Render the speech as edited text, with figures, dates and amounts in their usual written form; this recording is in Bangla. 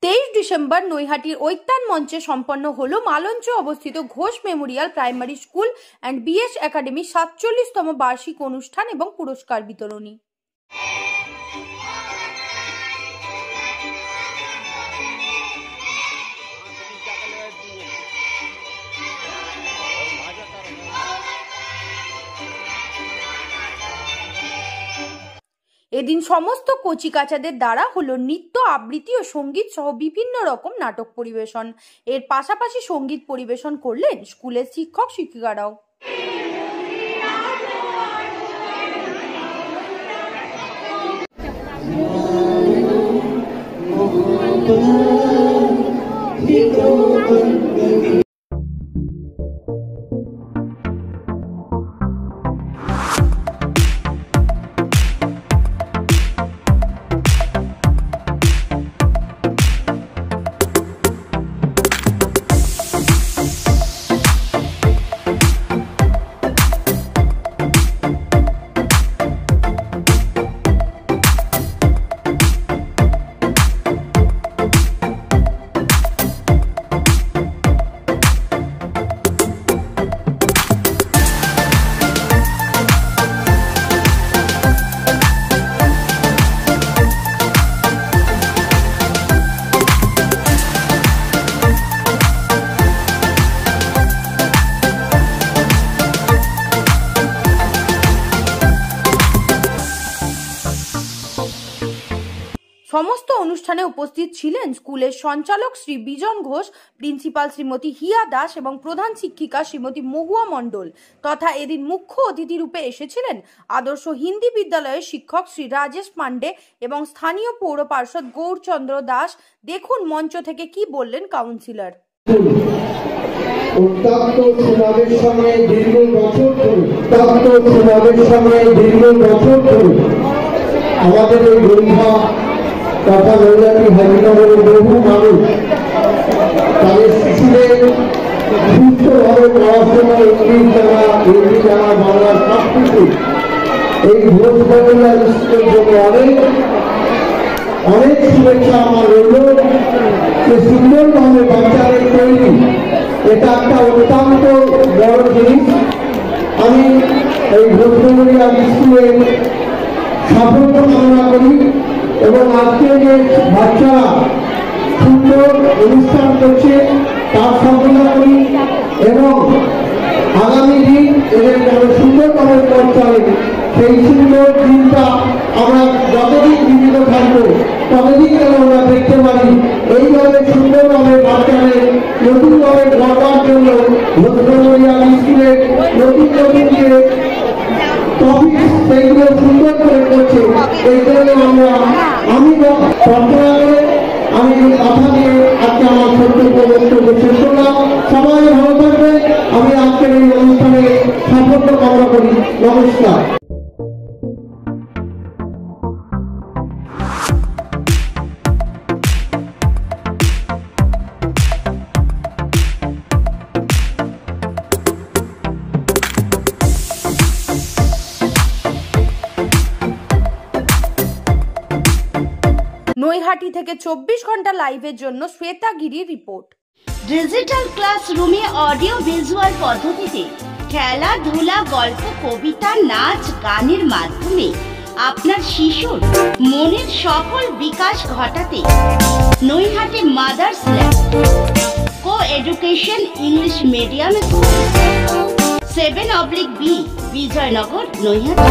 23 ডিসেম্বর নৈহাটির ঐক্তান মঞ্চে সম্পন্ন হলো মালঞ্চ অবস্থিত Ghosh memorial primary school and BS academy 47তম বার্ষিক অনুষ্ঠান এবং পুরস্কার বিতরণী। এদিন সমস্ত কচিকাচাদের দ্বারা হলো নৃত্য, আবৃত্তি ও সঙ্গীত সহ বিভিন্ন রকম নাটক পরিবেশন। এর পাশাপাশি সঙ্গীত পরিবেশন করলেন স্কুলের শিক্ষক শিক্ষিকারাও। সমস্ত অনুষ্ঠানে উপস্থিত ছিলেন স্কুলের সঞ্চালক শ্রী বিজন ঘোষ, প্রিন্সিপাল শ্রীমতী হিয়া দাস এবং প্রধান শিক্ষিকা শ্রীমতী মহুয়া মণ্ডল তথা এদিন মুখ্য অতিথি রূপে এসেছিলেন আদর্শ হিন্দি বিদ্যালয়ের শিক্ষক শ্রী রাজেশ পান্ডে এবং স্থানীয় পৌর পার্ষদ গৌরচন্দ্র দাস। দেখুন মঞ্চ থেকে কি বললেন কাউন্সিলর। আমাদের এই গরিবা তথা নৈহাটি হাজিনগরের বহু মানুষ তাদের শিশুদের সুস্থভাবে পড়াশোনা, ইংলিশ জানা, হিন্দি জানা, বাংলা সব কিছু এই ঘোষ মেমোরিয়াল স্কুলের জন্য অনেক শুভেচ্ছা আমার রইল। যে সুন্দরভাবে বাচ্চাদের তৈরি, এটা একটা অত্যন্ত বড় জিনিস। আমি এই ঘোষ মেমোরিয়াল স্কুলের সাফল্য কামনা করি এবং আজকে যে বাচ্চারা সুন্দর অনুষ্ঠান করছে তার কামনা করি এবং আগামী দিন এদের যেন সুন্দরভাবে পথ চলে, সেই সুন্দর দিনটা আমরা যতদিন জীবিত থাকবো ততদিন যেন আমরা দেখতে পারি। এইভাবে সুন্দরভাবে বাচ্চাদের নতুনভাবে গড়বার জন্য ঘোষ মেমোরিয়াল স্কুলের নতুন নতুন যে টপিক সেইগুলো সুন্দর করে করছে। এই জন্য আমি প্রার্থনা করে আমি কথা দিয়ে আজকে আমার বক্তব্য শেষ করলাম। সবাই ভালো থাকবে। আমি আজকের এই অনুষ্ঠানে সাফল্য কামনা করি। নমস্কার। নৈহাটি থেকে 24 ঘন্টা লাইভের জন্য শ্বেতা গিরি রিপোর্ট। ডিজিটাল ক্লাসরুমে অডিও ভিজুয়াল পদ্ধতিতে খেলাধুলা, গল্প, কবিতা, নাচ, গানের মাধ্যমে আপনার শিশুর মনের সফল বিকাশ ঘটাতে Naihati mothers lab co education English medium school 7/B Bijoynagar Naihati.